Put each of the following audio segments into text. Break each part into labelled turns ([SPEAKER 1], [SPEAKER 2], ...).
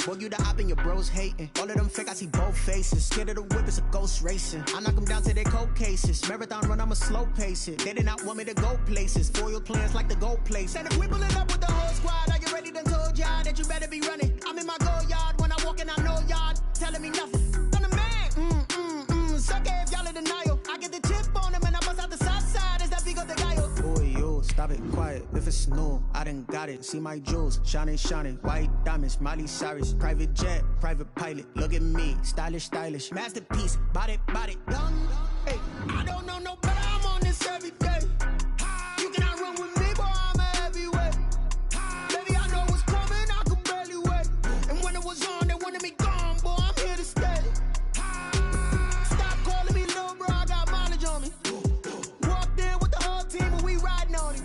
[SPEAKER 1] Boy, you the op and your bros hating. All of them fake, I see both faces. Scared of the whip, it's a ghost racing. I knock them down to their cold cases. Marathon run, I'ma slow pace it. They did not want me to go places. Foil plans like the gold place. And if we pulling up with the whole squad, are you ready? Done told y'all that you better be running. I'm in my go yard. When I walk in, I know y'all telling me nothing. I'm the man. Suck it if y'all in denial. I get the chip on them and I bust out the south side. Is that big of the guy? Boy, yo, stop it, quiet. If it's new, I done got it. See my jewels, shining, white diamonds, Miley Cyrus, private jet, private pilot. Look at me, stylish, masterpiece, body, young. Hey, I don't know no better. I'm on this every day. You cannot run with me, boy. I'm a heavyweight. Baby, I know what's coming. I could barely wait. And when it was on, they wanted me gone, boy. I'm here to stay. Stop calling me little bro. I got mileage on me. Walked in with the whole team and we riding on him.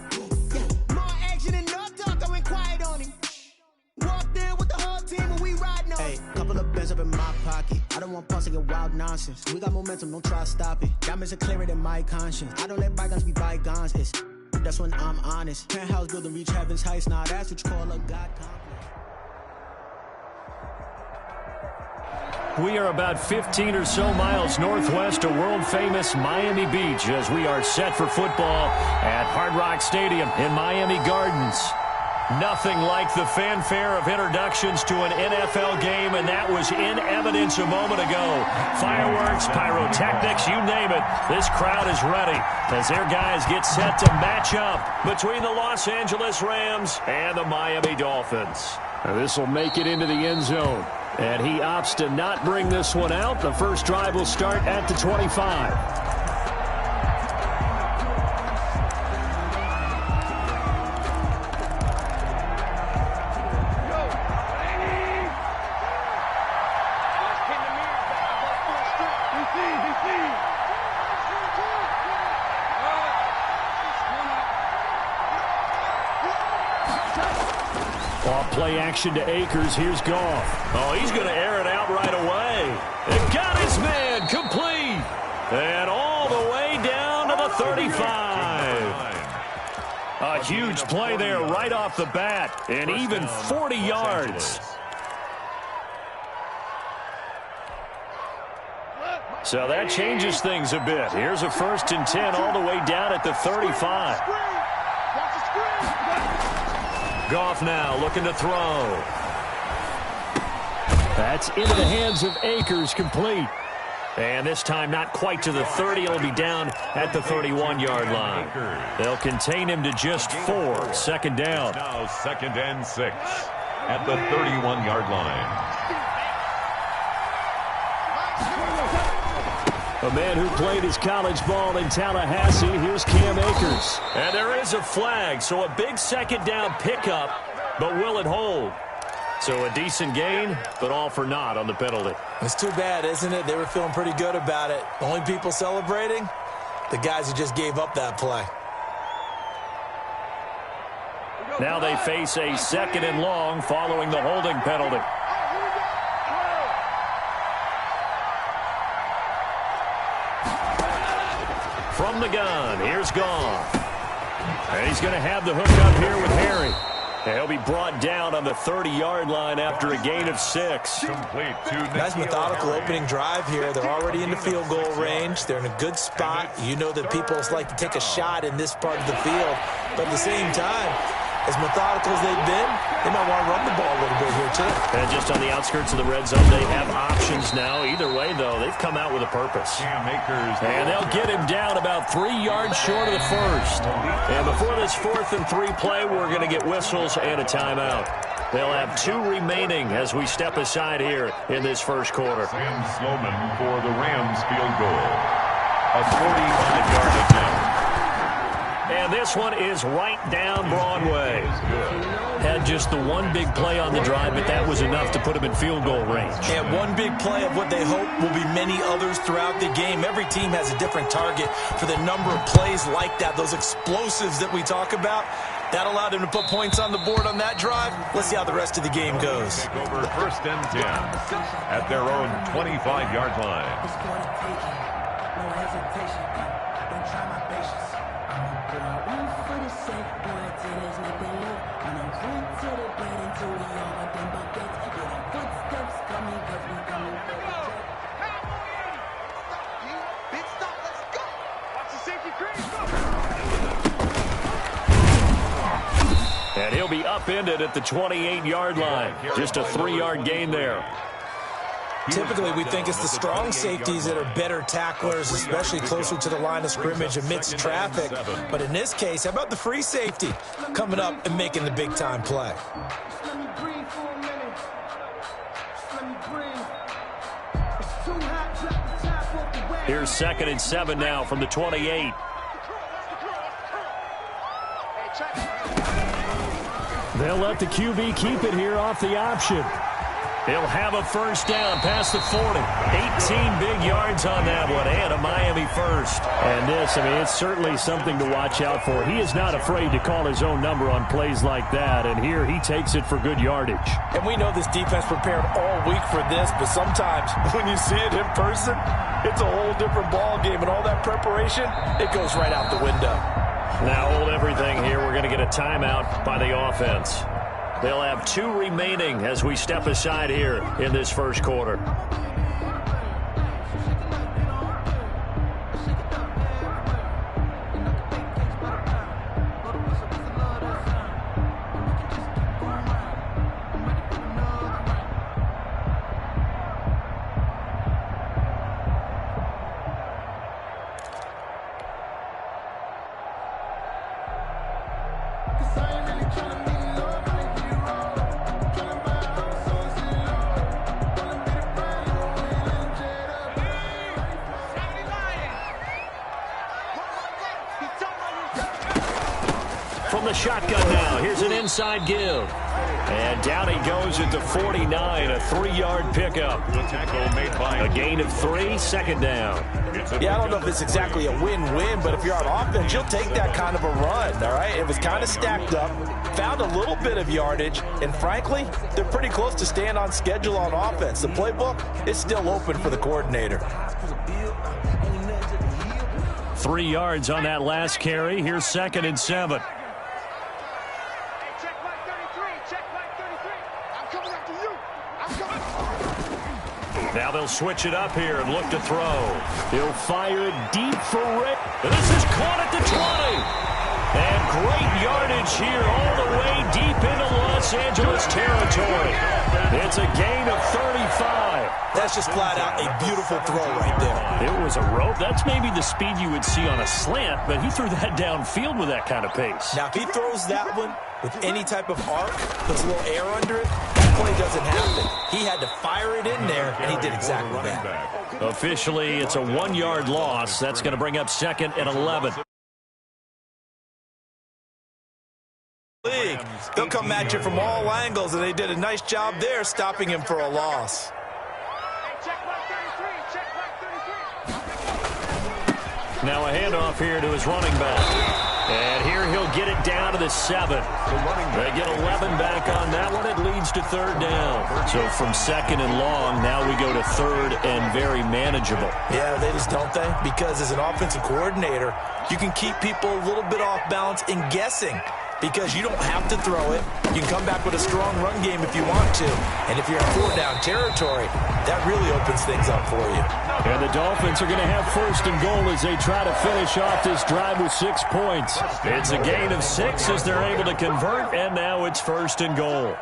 [SPEAKER 1] Yeah, more action and no talk. I went quiet on him. Walked in with the whole team and we riding on him. Hey, couple of bands up in my pocket. I don't want pulse to get wild nonsense. We got momentum, don't try to stop it. Diamonds are clearer than my conscience. I don't let bygones be bygones. That's when I'm honest. Penthouse building, reach heaven's heights. Nah, that's what you call a God complex.
[SPEAKER 2] We are about 15 or so miles northwest of world-famous Miami Beach as we are set for football at Hard Rock Stadium in Miami Gardens. Nothing like the fanfare of introductions to an NFL game, and that was in evidence a moment ago. Fireworks, pyrotechnics, you name it. This crowd is ready as their guys get set to match up between the Los Angeles Rams and the Miami Dolphins. Now this will make it into the end zone, and he opts to not bring this one out. The first drive will start at the 25. Play action to Akers. Here's Goff. Oh, he's going to air it out right away. It got his man complete. And all the way down to the 35. A huge play there right off the bat. And even 40 yards. So that changes things a bit. Here's a 1st and 10 all the way down at the 35. Goff now looking to throw. That's into the hands of Akers, complete. And this time not quite to the 30. It'll be down at the 31-yard line. They'll contain him to just 4. 2nd down.
[SPEAKER 3] Now 2nd and 6 at the 31-yard line.
[SPEAKER 2] A man who played his college ball in Tallahassee. Here's Cam Akers. And there is a flag, so a big 2nd down pickup, but will it hold? So a decent gain, but all for naught on the penalty.
[SPEAKER 4] It's too bad, isn't it? They were feeling pretty good about it. The only people celebrating, the guys who just gave up that play.
[SPEAKER 2] Now they face a 2nd and long following the holding penalty. From the gun, here's Goff. And he's going to have the hook up here with Harry. And he'll be brought down on the 30-yard line after a gain of 6.
[SPEAKER 3] Complete to
[SPEAKER 4] nice methodical opening drive here. They're already in the field goal range. They're in a good spot. You know that people like to take a shot in this part of the field. But at the same time, as methodical as they've been, they might want to run the ball a little bit here, too.
[SPEAKER 2] And just on the outskirts of the red zone, they have options now. Either way, though, they've come out with a purpose. And they'll get him down about 3 yards short of the 1st. And before this 4th and 3 play, we're going to get whistles and a timeout. They'll have 2 remaining as we step aside here in this first quarter.
[SPEAKER 3] Sam Sloman for the Rams field goal. A 45-yard attempt.
[SPEAKER 2] And this one is right down Broadway. Had just the one big play on the drive, but that was enough to put him in field goal range.
[SPEAKER 4] And one big play of what they hope will be many others throughout the game. Every team has a different target for the number of plays like that, those explosives that we talk about. That allowed him to put points on the board on that drive. Let's see how the rest of the game goes.
[SPEAKER 3] Take over 1st and 10 at their own 25-yard line.
[SPEAKER 2] And he'll be upended at the 28-yard line. Just a 3-yard gain there.
[SPEAKER 4] Typically, we think it's the strong safeties that are better tacklers, especially closer to the line of scrimmage amidst traffic. But in this case, how about the free safety coming up and making the big-time play?
[SPEAKER 2] Here's 2nd and 7 now from the 28. They'll let the QB keep it here off the option. He'll have a first down past the 40. 18 big yards on that one, and a Miami first. And this, it's certainly something to watch out for. He is not afraid to call his own number on plays like that, and here he takes it for good yardage.
[SPEAKER 4] And we know this defense prepared all week for this, but sometimes when you see it in person, it's a whole different ball game, and all that preparation, it goes right out the window.
[SPEAKER 2] Now hold everything here. We're going to get a timeout by the offense. They'll have 2 remaining as we step aside here in this first quarter. From the shotgun now, here's an inside give. And down he goes at the 49, a 3-yard pickup. A gain of 3, 2nd down.
[SPEAKER 4] Yeah, I don't know if it's exactly a win-win, but if you're on offense, you'll take that kind of a run, all right? It was kind of stacked up, found a little bit of yardage, and frankly, they're pretty close to staying on schedule on offense. The playbook is still open for the coordinator.
[SPEAKER 2] 3 yards on that last carry. Here's 2nd and 7. Now they'll switch it up here and look to throw. He'll fire it deep for Rick. This is caught at the 20. And great yardage here all the way deep into Los Angeles territory. It's a gain of 35.
[SPEAKER 4] That's just flat out a beautiful throw right there.
[SPEAKER 2] It was a rope. That's maybe the speed you would see on a slant, but he threw that downfield with that kind of pace.
[SPEAKER 4] Now, if he throws that one with any type of arc, puts a little air under it, that play doesn't happen. He had to fire it in there, and he did exactly that.
[SPEAKER 2] Officially, it's a 1-yard loss. That's going to bring up 2nd and 11.
[SPEAKER 4] They'll come at you from all angles, and they did a nice job there stopping him for a loss.
[SPEAKER 2] Now a handoff here to his running back. And here he'll get it down to the 7. They get 11 back on that one. It leads to 3rd down. So from 2nd and long, now we go to 3rd and very manageable.
[SPEAKER 4] Yeah, they just don't they? Because as an offensive coordinator, you can keep people a little bit off balance and guessing. Because you don't have to throw it. You can come back with a strong run game if you want to. And if you're in 4-down territory, that really opens things up for you.
[SPEAKER 2] And the Dolphins are going to have 1st and goal as they try to finish off this drive with 6 points. It's a gain of 6 as they're able to convert, and now it's 1st and goal.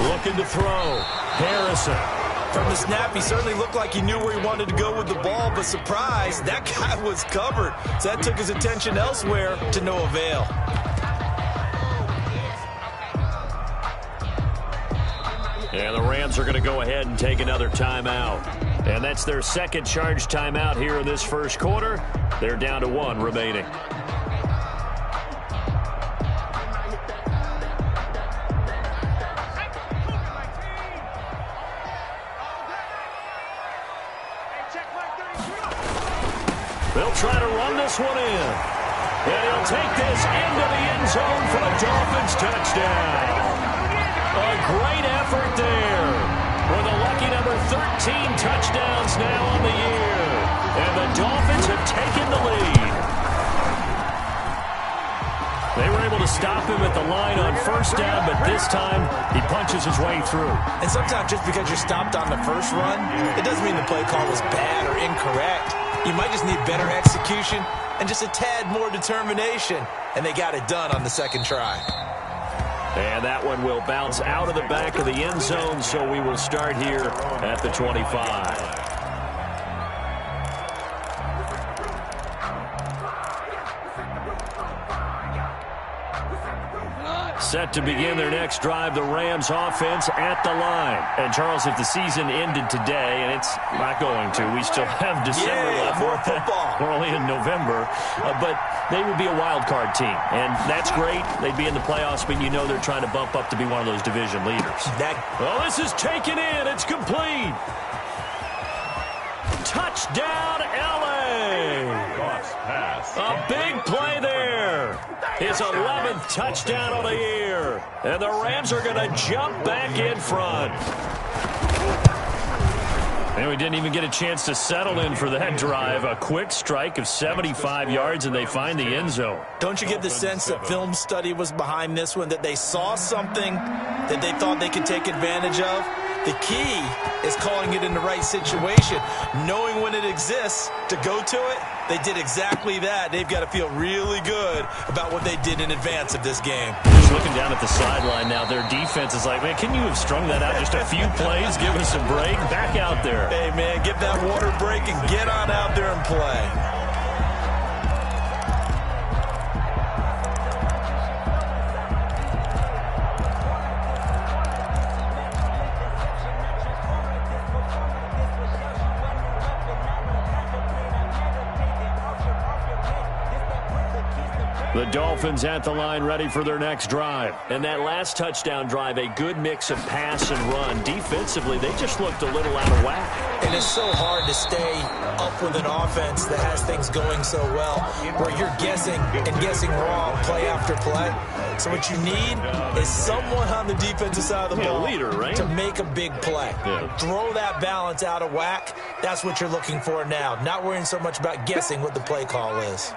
[SPEAKER 2] Looking to throw. Harrison.
[SPEAKER 4] From the snap, he certainly looked like he knew where he wanted to go with the ball, but surprise, that guy was covered. So that took his attention elsewhere to no avail.
[SPEAKER 2] And the Rams are going to go ahead and take another timeout. And that's their 2nd charge timeout here in this first quarter. They're down to 1 remaining. They'll try to run this one in. And he'll take this into the end zone for a Dolphins touchdown. A great effort there. With a lucky number 13 touchdowns now on the year. And the Dolphins have taken the lead. able to stop him at the line on first down, but this time he punches his way through.
[SPEAKER 4] And sometimes just because you're stopped on the first run, it doesn't mean the play call was bad or incorrect. You might just need better execution and just a tad more determination. And they got it done on the second try.
[SPEAKER 2] And that one will bounce out of the back of the end zone, so we will start here at the 25. Set to begin their next drive, the Rams offense at the line. And, Charles, if the season ended today, and it's not going to, we still have December left.
[SPEAKER 4] More football.
[SPEAKER 2] We're only in November. But they would be a wild card team, and that's great. They'd be in the playoffs, but you know they're trying to bump up to be one of those division leaders. Well, this is taken in. It's complete. Touchdown, L.A. A big play there. His 11th touchdown of the year. And the Rams are going to jump back in front. And we didn't even get a chance to settle in for that drive. A quick strike of 75 yards, and they find the end zone.
[SPEAKER 4] Don't you get the sense that film study was behind this one, that they saw something that they thought they could take advantage of? The key is calling it in the right situation, knowing when it exists to go to it. They did exactly that. They've got to feel really good about what they did in advance of this game.
[SPEAKER 2] Just looking down at the sideline now, their defense is like, man, can you have strung that out just a few plays? Give us a break. Back out there.
[SPEAKER 4] Hey, man, get that water break and get on out there and play.
[SPEAKER 2] The Dolphins at the line, ready for their next drive. And that last touchdown drive, a good mix of pass and run. Defensively, they just looked a little out of whack.
[SPEAKER 4] And it's so hard to stay up with an offense that has things going so well, where you're guessing and guessing wrong play after play. So what you need is someone on the defensive side of the ball,
[SPEAKER 2] leader, right?
[SPEAKER 4] to make a big play.
[SPEAKER 2] Yeah.
[SPEAKER 4] Throw that balance out of whack. That's what you're looking for now. Not worrying so much about guessing what the play call is.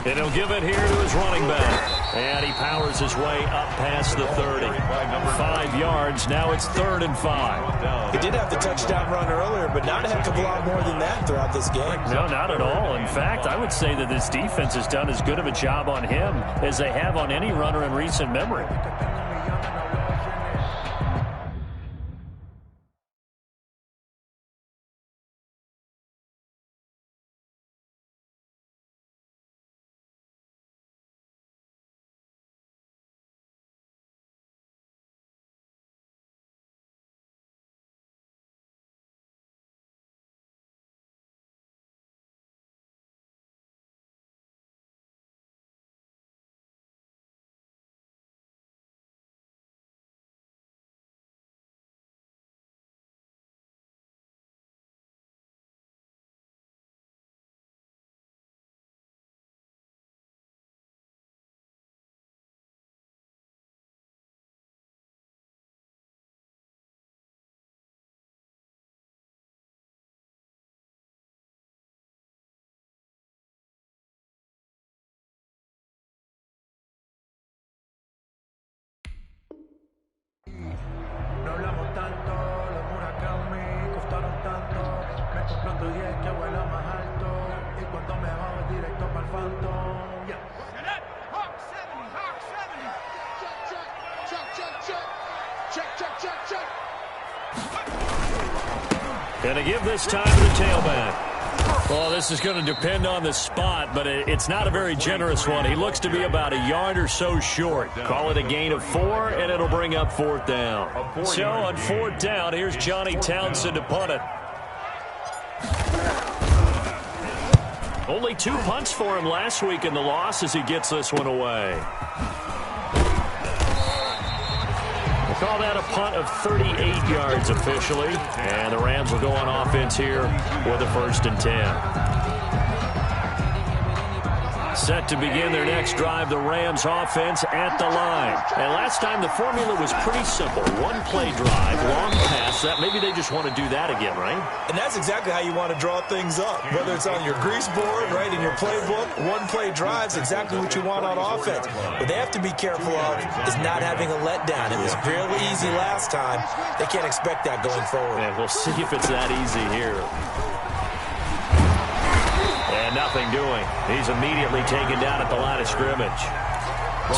[SPEAKER 2] And he'll give it here to his running back. And he powers his way up past the 30. 5 yards. Now it's 3rd and 5.
[SPEAKER 4] He did have the touchdown run earlier, but not a heck of a lot more than that throughout this game.
[SPEAKER 2] No, not at all. In fact, I would say that this defense has done as good of a job on him as they have on any runner in recent memory.
[SPEAKER 5] No hablamos tanto, los Murakami me costaron tanto. Me compré otro 10 que vuela más alto. Y cuando me bajo directo para el Phantom. Yeah.
[SPEAKER 6] Hawk 70, Hawk 70. Check.
[SPEAKER 2] Gonna give this time to the tailback. Well, this is going to depend on the spot, but it's not a very generous one. He looks to be about a yard or so short. Call it a gain of 4, and it'll bring up 4th down. So on 4th down, here's Johnny Townsend to punt it. Only 2 punts for him last week in the loss as he gets this one away. We'll call that a punt of 38 yards officially. And the Rams will go on offense here with a 1st and 10. Set to begin their next drive, the Rams offense at the line. And last time the formula was pretty simple. One-play drive, long pass. Maybe they just want to do that again, right?
[SPEAKER 4] And that's exactly how you want to draw things up. Whether it's on your grease board, right, in your playbook, one-play drive's exactly what you want on offense. What they have to be careful of is not having a letdown. It was really easy last time. They can't expect that going forward.
[SPEAKER 2] And we'll see if it's that easy here. And nothing doing. He's immediately taken down at the line of scrimmage.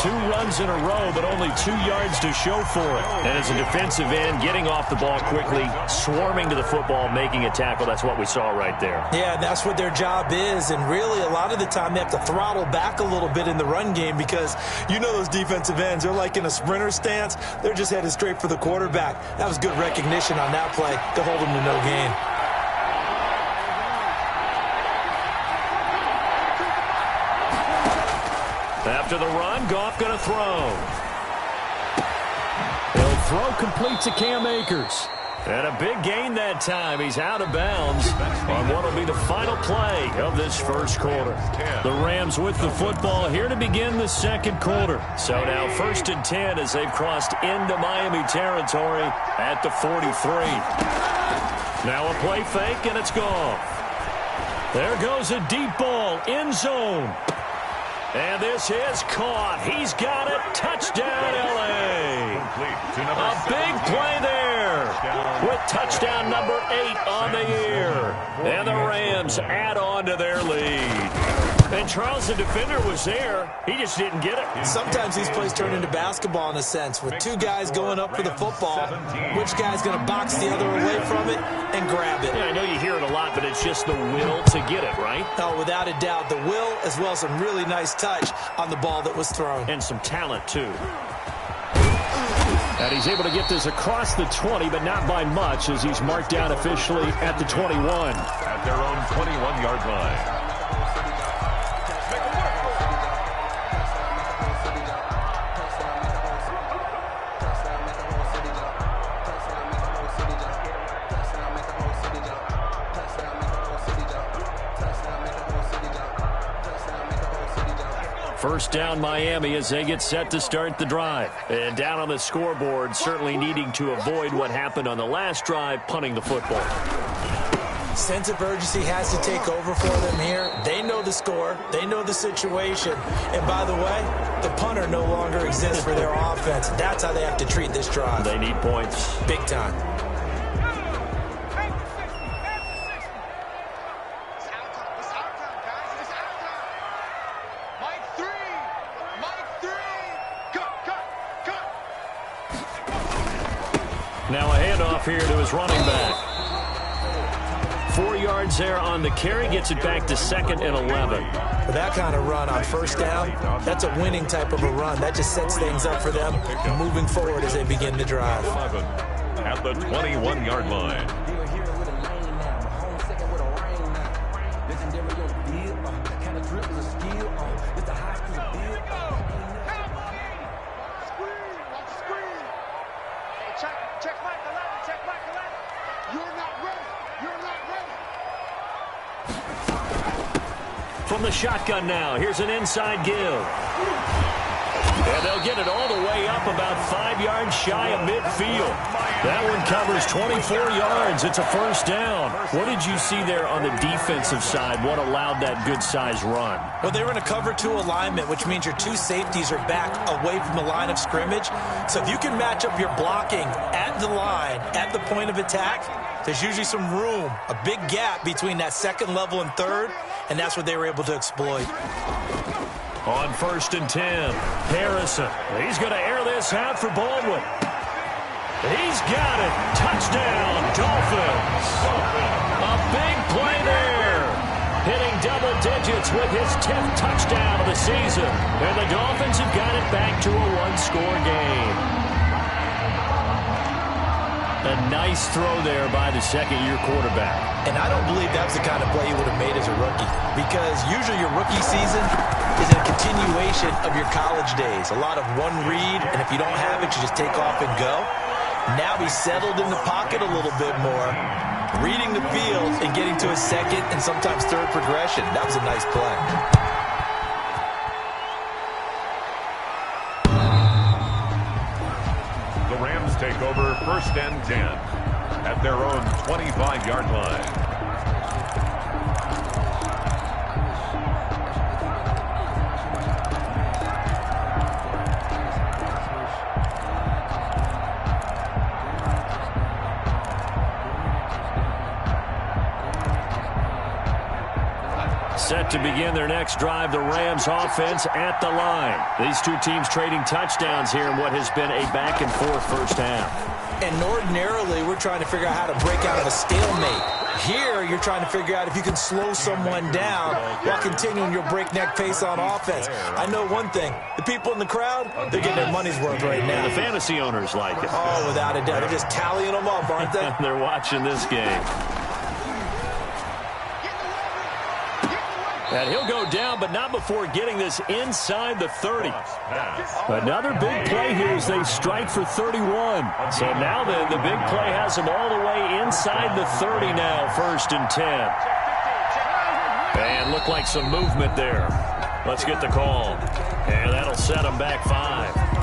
[SPEAKER 2] 2 runs in a row, but only 2 yards to show for it. And as a defensive end, getting off the ball quickly, swarming to the football, making a tackle. That's what we saw right there.
[SPEAKER 4] Yeah, that's what their job is. And really, a lot of the time, they have to throttle back a little bit in the run game because you know those defensive ends, they're like in a sprinter stance. They're just headed straight for the quarterback. That was good recognition on that play to hold them to no gain.
[SPEAKER 2] After the run, Goff going to throw. He'll throw complete to Cam Akers. And a big gain that time. He's out of bounds on what will be the final play of this first quarter. The Rams with the football here to begin the second quarter. So now 1st and 10 as they've crossed into Miami territory at the 43. Now a play fake, and it's Goff. There goes a deep ball, end zone. And this is caught. He's got it. Touchdown, L.A. A big play there with touchdown number 8 on the year. And the Rams add on to their lead. And Charles, the defender, was there. He just didn't get it.
[SPEAKER 4] Sometimes these plays turn into basketball in a sense. With 2 guys going up for the football, which guy's going to box the other away from it and grab it?
[SPEAKER 2] Yeah, I know you hear it a lot, but it's just the will to get it, right?
[SPEAKER 4] Oh, without a doubt. The will as well as some really nice touch on the ball that was thrown.
[SPEAKER 2] And some talent, too. And he's able to get this across the 20, but not by much as he's marked down officially at the 21.
[SPEAKER 3] At their own 21-yard line.
[SPEAKER 2] First down, Miami, as they get set to start the drive. And down on the scoreboard, certainly needing to avoid what happened on the last drive, punting the football.
[SPEAKER 4] Sense of urgency has to take over for them here. They know the score. They know the situation. And by the way, the punter no longer exists for their offense. That's how they have to treat this drive.
[SPEAKER 2] They need points.
[SPEAKER 4] Big time.
[SPEAKER 2] Now a handoff here to his running back. 4 yards there on the carry, gets it back to 2nd and 11.
[SPEAKER 4] For that kind of run on first down, that's a winning type of a run. That just sets things up for them moving forward as they begin the drive.
[SPEAKER 3] At the 21-yard line.
[SPEAKER 2] From the shotgun now, here's an inside give. And they'll get it all the way up about 5 yards shy of midfield. That one covers 24 yards. It's a first down. What did you see there on the defensive side? What allowed that good-sized run?
[SPEAKER 4] Well, they were in a cover 2 alignment, which means your 2 safeties are back away from the line of scrimmage. So if you can match up your blocking at the line, at the point of attack, there's usually some room, a big gap between that 2nd level and 3rd, and that's what they were able to exploit.
[SPEAKER 2] On 1st and 10, Harrison. He's going to air this out for Baldwin. He's got it. Touchdown, Dolphins. A big play there. Hitting double digits with his 10th touchdown of the season. And the Dolphins have got it back to a 1-score game. A nice throw there by the second-year quarterback.
[SPEAKER 4] And I don't believe that was the kind of play he would have made as a rookie. Because usually your rookie season is a continuation of your college days. A lot of one read, and if you don't have it, you just take off and go. Now he's settled in the pocket a little bit more, reading the field and getting to his 2nd and sometimes 3rd progression. That was a nice play.
[SPEAKER 3] Rams take over 1st and 10 at their own 25-yard line.
[SPEAKER 2] Set to begin their next drive, the Rams offense at the line. These two teams trading touchdowns here in what has been a back-and-forth first half.
[SPEAKER 4] And ordinarily, we're trying to figure out how to break out of a stalemate. Here, you're trying to figure out if you can slow someone down while continuing your breakneck pace on offense. I know one thing. The people in the crowd, they're getting their money's worth right now.
[SPEAKER 2] The fantasy owners like it.
[SPEAKER 4] Oh, without a doubt. They're just tallying them up, aren't they?
[SPEAKER 2] They're watching this game. And he'll go down, but not before getting this inside the 30. Another big play here as they strike for 31. So now then, the big play has them all the way inside the 30 now, 1st and 10. And look like some movement there. Let's get the call. And that'll set them back 5.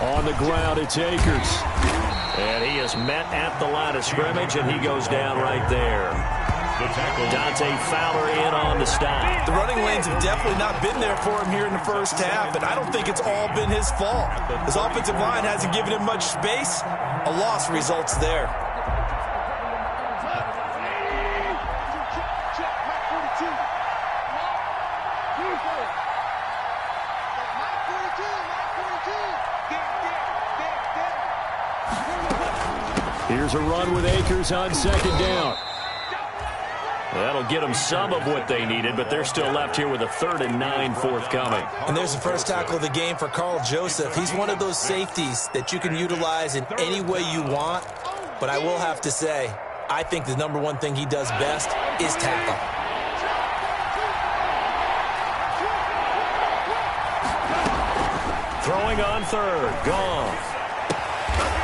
[SPEAKER 2] On the ground, it's Akers. And he is met at the line of scrimmage, and he goes down right there. Dante Fowler in on the stop.
[SPEAKER 4] The running lanes have definitely not been there for him here in the first half, but I don't think it's all been his fault. His offensive line hasn't given him much space. A loss results there.
[SPEAKER 2] Here's a run with Akers on 2nd down. That'll get them some of what they needed, but they're still left here with a 3rd and 9 forthcoming.
[SPEAKER 4] And there's the first tackle of the game for Carl Joseph. He's one of those safeties that you can utilize in any way you want. But I will have to say, I think the number one thing he does best is tackle.
[SPEAKER 2] Throwing on 3rd. Gone.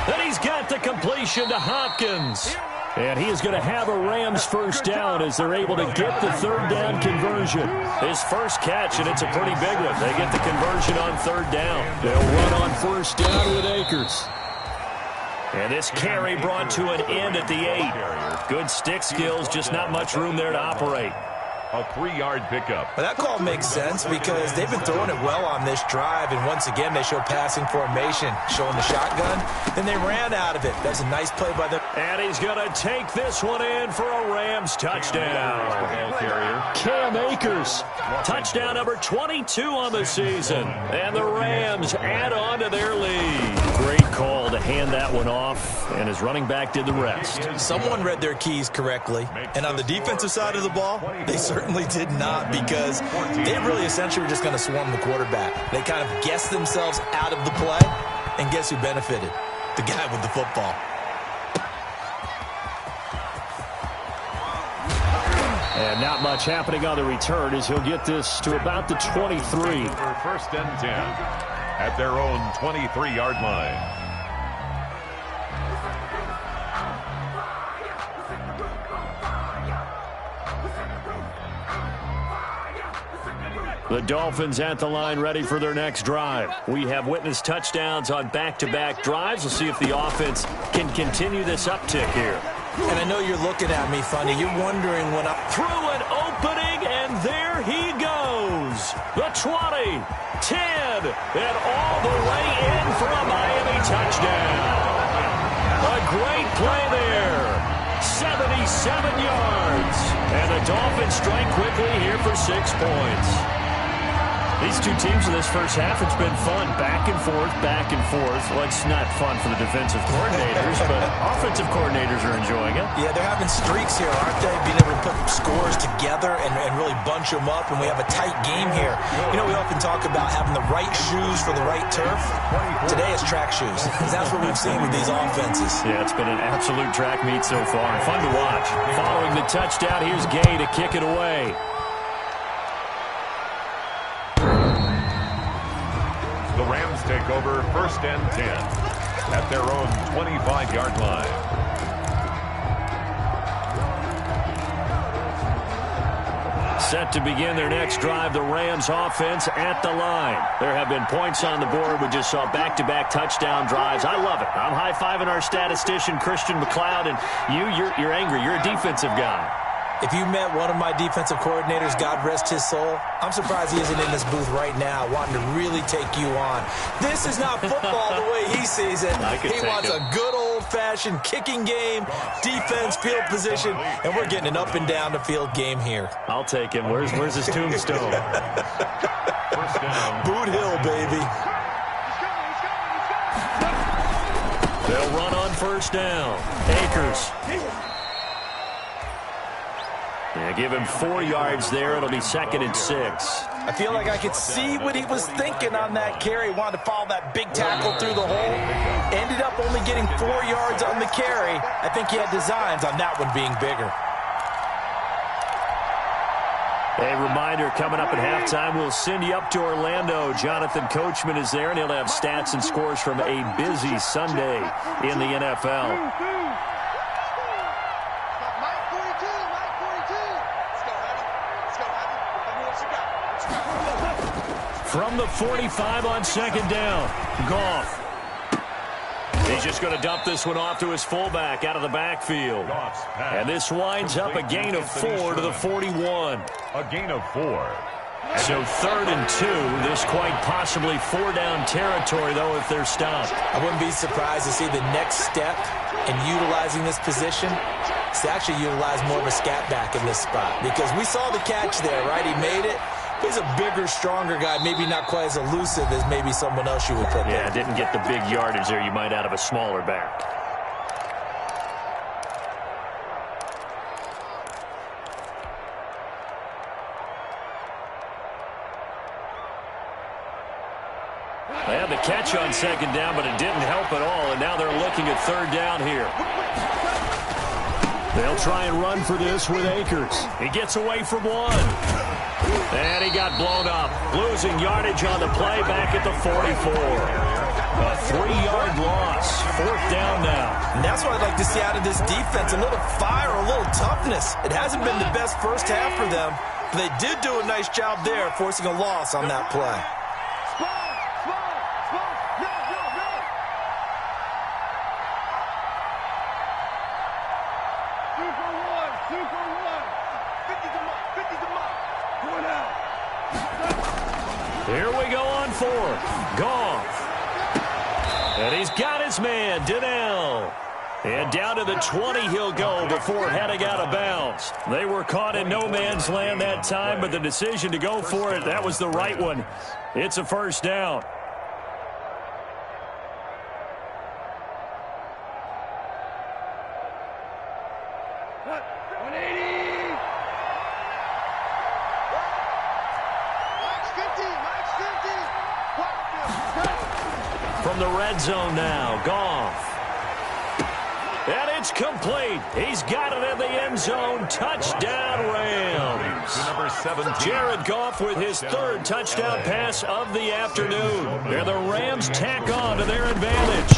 [SPEAKER 2] Then he's got the completion to Hopkins. And he is going to have a Rams first down as they're able to get the 3rd down conversion. His first catch, and it's a pretty big one. They get the conversion on 3rd down. They'll run on 1st down with Akers. And this carry brought to an end at the 8. Good stick skills, just not much room there to operate.
[SPEAKER 3] A 3-yard pickup.
[SPEAKER 4] Well, that call makes sense because they've been throwing it well on this drive, and once again they show passing formation, showing the shotgun. Then they ran out of it. That's a nice play by them.
[SPEAKER 2] And he's going to take this one in for a Rams touchdown. Cam Akers, touchdown number 22 on the season. And the Rams add on to their lead. Great call to hand that one off, and his running back did the rest.
[SPEAKER 4] Someone read their keys correctly, and on the defensive side of the ball, they certainly did not, because they really essentially were just going to swarm the quarterback. They kind of guessed themselves out of the play, and guess who benefited? The guy with the football.
[SPEAKER 2] And not much happening on the return as he'll get this to about the 23.
[SPEAKER 3] For 1st and 10 at their own 23-yard line.
[SPEAKER 2] The Dolphins at the line ready for their next drive. We have witnessed touchdowns on back-to-back drives. We'll see if the offense can continue this uptick here.
[SPEAKER 4] And I know you're looking at me funny. You're wondering when I...
[SPEAKER 2] Through an opening, and there he goes. The 20, 10, and all the way in for a Miami touchdown. A great play there. 77 yards. And the Dolphins strike quickly here for 6 points. These two teams in this first half, it's been fun. Back and forth, back and forth. Well, it's not fun for the defensive coordinators, but offensive coordinators are enjoying it.
[SPEAKER 4] Yeah, they're having streaks here, aren't they? Being able to put scores together and really bunch them up, and we have a tight game here. You know, we often talk about having the right shoes for the right turf. Today it's track shoes, because that's what we've seen with these offenses.
[SPEAKER 2] Yeah, it's been an absolute track meet so far. Fun to watch. Following the touchdown, here's Gay to kick it away.
[SPEAKER 3] The Rams take over 1st first and 10 at their own 25-yard line.
[SPEAKER 2] Set to begin their next drive, the Rams offense at the line. There have been points on the board. We just saw back-to-back touchdown drives. I love it. I'm high-fiving our statistician, Christian McLeod, and you're angry. You're a defensive guy.
[SPEAKER 4] If you met one of my defensive coordinators, God rest his soul, I'm surprised he isn't in this booth right now wanting to really take you on. This is not football the way he sees it. He wants a good old-fashioned kicking game, defense, field position, and we're getting an up-and-down-the-field game here.
[SPEAKER 2] I'll take him. Where's his tombstone?
[SPEAKER 4] Boot Hill, baby.
[SPEAKER 2] They'll run on first down. Akers. Yeah, give him 4 yards there. It'll be 2nd and 6.
[SPEAKER 4] I feel like I could see what he was thinking on that carry. Wanted to follow that big tackle through the hole. Ended up only getting 4 yards on the carry. I think he had designs on that one being bigger.
[SPEAKER 2] A reminder, coming up at halftime, we'll send you up to Orlando. Jonathan Coachman is there, and he'll have stats and scores from a busy Sunday in the NFL. From the 45 on 2nd down, Goff. He's just going to dump this one off to his fullback out of the backfield. And this winds up a gain of 4 to the 41.
[SPEAKER 3] A gain of 4.
[SPEAKER 2] So 3rd and 2. This quite possibly 4-down territory, though, if they're stopped.
[SPEAKER 4] I wouldn't be surprised to see the next step in utilizing this position is to actually utilize more of a scat back in this spot. Because we saw the catch there, right? He made it. He's a bigger, stronger guy, maybe not quite as elusive as maybe someone else you would put there.
[SPEAKER 2] Yeah, didn't get the big yardage there you might out of a smaller back. They had the catch on 2nd down, but it didn't help at all, and now they're looking at 3rd down here. They'll try and run for this with Akers. He gets away from one. And he got blown up. Losing yardage on the play back at the 44. A 3-yard loss. 4th down now.
[SPEAKER 4] And that's what I'd like to see out of this defense. A little fire, a little toughness. It hasn't been the best first half for them, but they did do a nice job there forcing a loss on that play.
[SPEAKER 2] Here we go on 4th. Goff. And he's got his man, Donnell. And down to the 20 he'll go before heading out of bounds. They were caught in no man's land that time, but the decision to go for it, that was the right one. It's a 1st down. From the red zone now, Goff. And it's complete. He's got it in the end zone. Touchdown, Rams.
[SPEAKER 3] Number 17.
[SPEAKER 2] Jared Goff with his 3rd touchdown pass of the afternoon. And the Rams tack on to their advantage.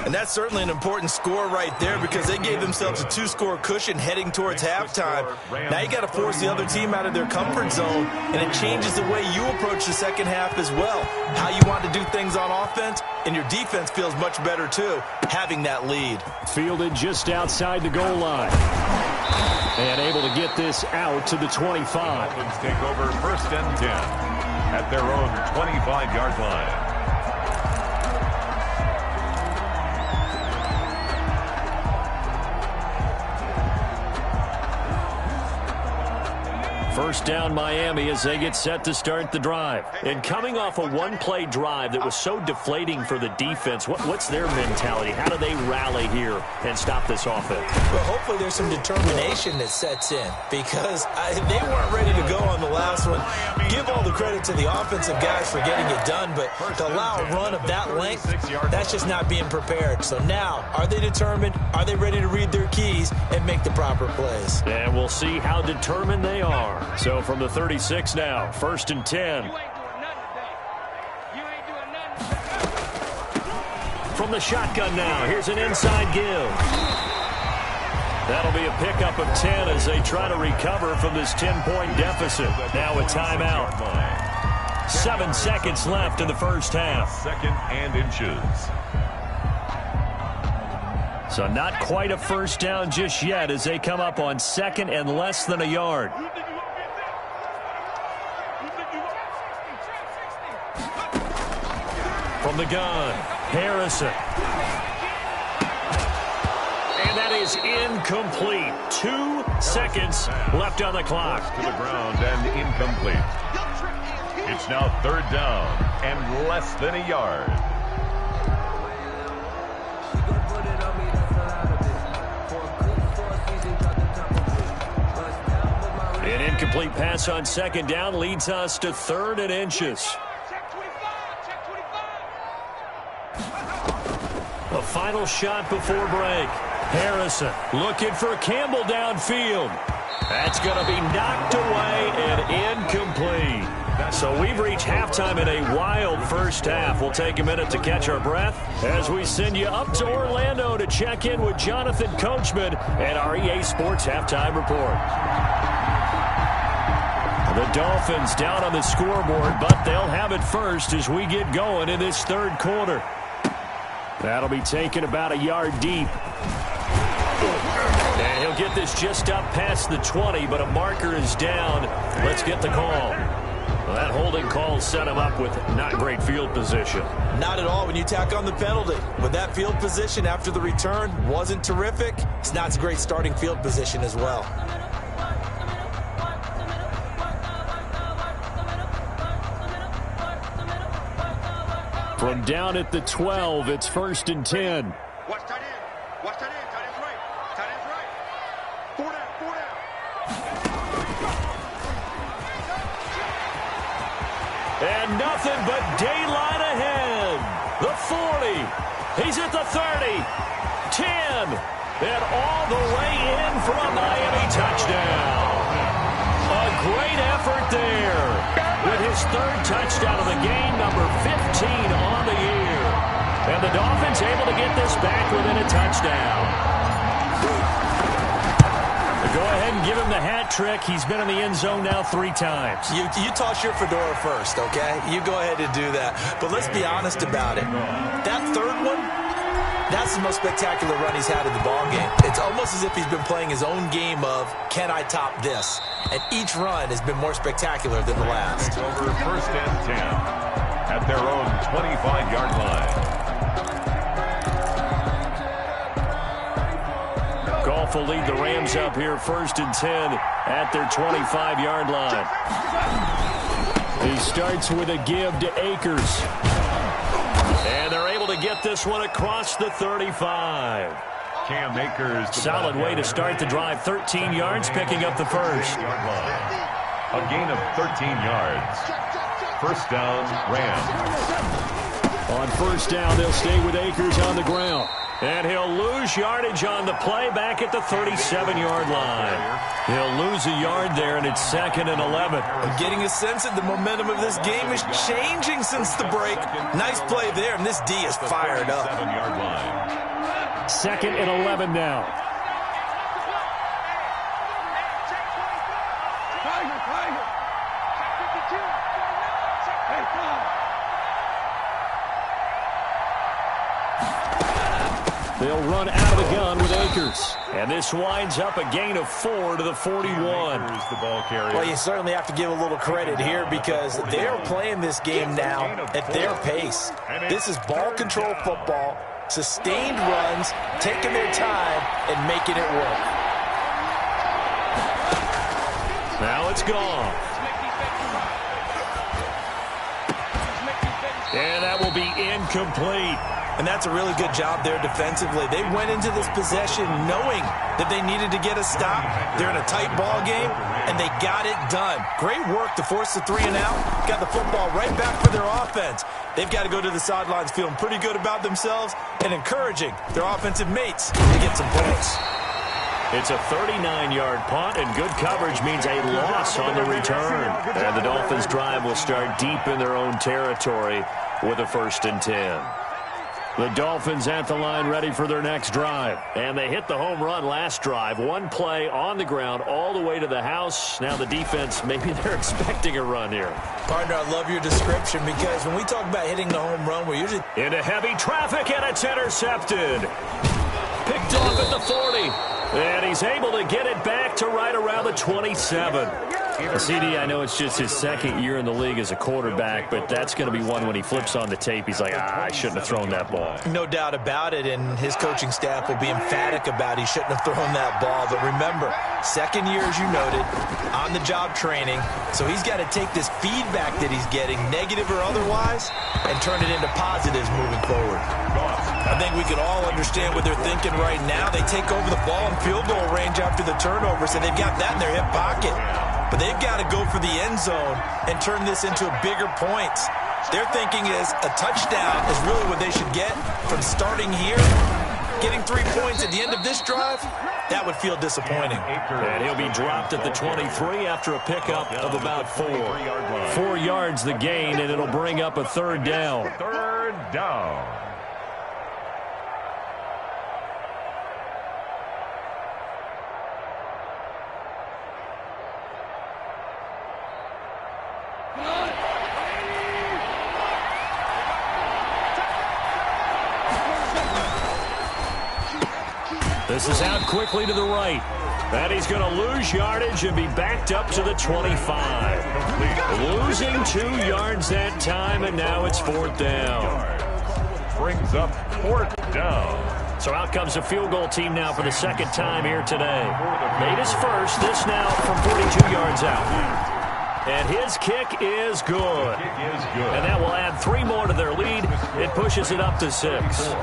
[SPEAKER 4] And that's certainly an important score right there because they gave themselves a 2-score cushion heading towards halftime. Now you got to force the other team out of their comfort zone, and it changes the way you approach the second half as well. How you want to do things on offense, and your defense feels much better too, having that lead.
[SPEAKER 2] Fielded just outside the goal line. And able to get this out to the 25.
[SPEAKER 3] Dolphins take over 1st and 10 at their own 25-yard line.
[SPEAKER 2] First down Miami as they get set to start the drive. And coming off a one-play drive that was so deflating for the defense, what's their mentality? How do they rally here and stop this offense?
[SPEAKER 4] Well, hopefully there's some determination that sets in because they weren't ready to go on the last one. Give all the credit to the offensive guys for getting it done, but to allow a run of that length, that's just not being prepared. So now, are they determined? Are they ready to read their keys and make the proper plays?
[SPEAKER 2] And we'll see how determined they are. So from the 36 now, 1st and 10.
[SPEAKER 6] You ain't doing nothing today. You ain't doing nothing today.
[SPEAKER 2] From the shotgun now, here's an inside give. That'll be a pickup of 10 as they try to recover from this 10-point deficit. Now a timeout. 7 seconds left in the first half.
[SPEAKER 3] Second and inches.
[SPEAKER 2] So not quite a first down just yet as they come up on second and less than a yard. From the gun, Harrison. And that is incomplete. 2 seconds left on the clock.
[SPEAKER 3] To the ground and incomplete. It's now third down and less than a yard.
[SPEAKER 2] An incomplete pass on second down leads us to third and inches. A final shot before break. Harrison looking for Campbell downfield. That's going to be knocked away and incomplete. So we've reached halftime in a wild first half. We'll take a minute to catch our breath as we send you up to Orlando to check in with Jonathan Coachman and our EA Sports Halftime Report. The Dolphins down on the scoreboard, but they'll have it first as we get going in this third quarter. That'll be taken about a yard deep. And he'll get this just up past the 20, but a marker is down. Let's get the call. Well, that holding call set him up with not great field position.
[SPEAKER 4] Not at all when you tack on the penalty. With that field position after the return wasn't terrific. It's not a great starting field position as well.
[SPEAKER 2] From down at the 12, it's first and 10.
[SPEAKER 6] Watch tight end. Watch tight end. Tight end's right. Tight end's right. 4 down. 4 down.
[SPEAKER 2] And nothing but daylight ahead. The 40. He's at the 30. 10. And all the way in for a Miami touchdown. A great effort there. With his third touchdown of the game, number 15 on the year. And the Dolphins able to get this back within a touchdown. Go ahead and give him the hat trick. He's been in the end zone now 3 times.
[SPEAKER 4] You toss your fedora first, okay? You go ahead and do that. But let's be honest about it. That third one, that's the most spectacular run he's had in the ballgame. It's almost as if he's been playing his own game of, can I top this? And each run has been more spectacular than the last.
[SPEAKER 3] Over first and 10 at their own 25-yard line.
[SPEAKER 2] Goff will lead the Rams up here first and 10 at their 25-yard line. He starts with a give to Akers. And they're able to get this one across the 35.
[SPEAKER 3] Cam Akers.
[SPEAKER 2] Solid way to start the drive. 13 yards, picking up the first.
[SPEAKER 3] A gain of 13 yards. First down, Rams.
[SPEAKER 2] On first down, they'll stay with Akers on the ground. And he'll lose yardage on the play back at the 37-yard line. He'll lose a yard there, and it's second and 11.
[SPEAKER 4] I'm getting a sense that the momentum of this game is changing since the break. Nice play there, and this D is fired up.
[SPEAKER 3] 7-yard line.
[SPEAKER 2] Second and 11 now. They'll run out of the gun with Akers. And this winds up a gain of 4 to the 41.
[SPEAKER 3] The ball carrier.
[SPEAKER 4] Well, you certainly have to give a little credit here because they're playing this game now at their pace. This is ball control football, sustained runs, taking their time, and making it work.
[SPEAKER 2] Now it's gone. And that will be incomplete.
[SPEAKER 4] And that's a really good job there defensively. They went into this possession knowing that they needed to get a stop. They're in a tight ball game, and they got it done. Great work to force the 3 and out. Got the football right back for their offense. They've got to go to the sidelines feeling pretty good about themselves and encouraging their offensive mates to get some points.
[SPEAKER 2] It's a 39-yard punt, and good coverage means a loss on the return. And the Dolphins' drive will start deep in their own territory with a first and 10. The Dolphins at the line ready for their next drive. And they hit the home run last drive. One play on the ground all the way to the house. Now the defense, maybe they're expecting a run here.
[SPEAKER 4] Partner, I love your description because when we talk about hitting the home run, we're usually
[SPEAKER 2] into heavy traffic, and it's intercepted. Picked off at the 40. And he's able to get it back to right around the 27. CD, I know it's just his second year in the league as a quarterback, but that's going to be one when he flips on the tape. He's like, I shouldn't have thrown that ball.
[SPEAKER 4] No doubt about it, and his coaching staff will be emphatic about he shouldn't have thrown that ball. But remember, second year, as you noted, on-the-job training, so he's got to take this feedback that he's getting, negative or otherwise, and turn it into positives moving forward. I think we can all understand what they're thinking right now. They take over the ball in field goal range after the turnover, so they've got that in their hip pocket. But they've got to go for the end zone and turn this into bigger points. Their thinking is a touchdown is really what they should get from starting here. Getting 3 points at the end of this drive, that would feel disappointing.
[SPEAKER 2] And he'll be dropped at the 23 after a pickup of about 4. 4 yards the gain, and it'll bring up a third down.
[SPEAKER 3] Third down.
[SPEAKER 2] This is out quickly to the right. And he's going to lose yardage and be backed up to the 25. Losing 2 yards that time, and now it's 4th down.
[SPEAKER 3] Brings up 4th down.
[SPEAKER 2] So out comes a field goal team now for the second time here today. Made his first, this now from 42 yards out. And his kick is good. And that will add 3 more to their lead. It pushes it up to 6.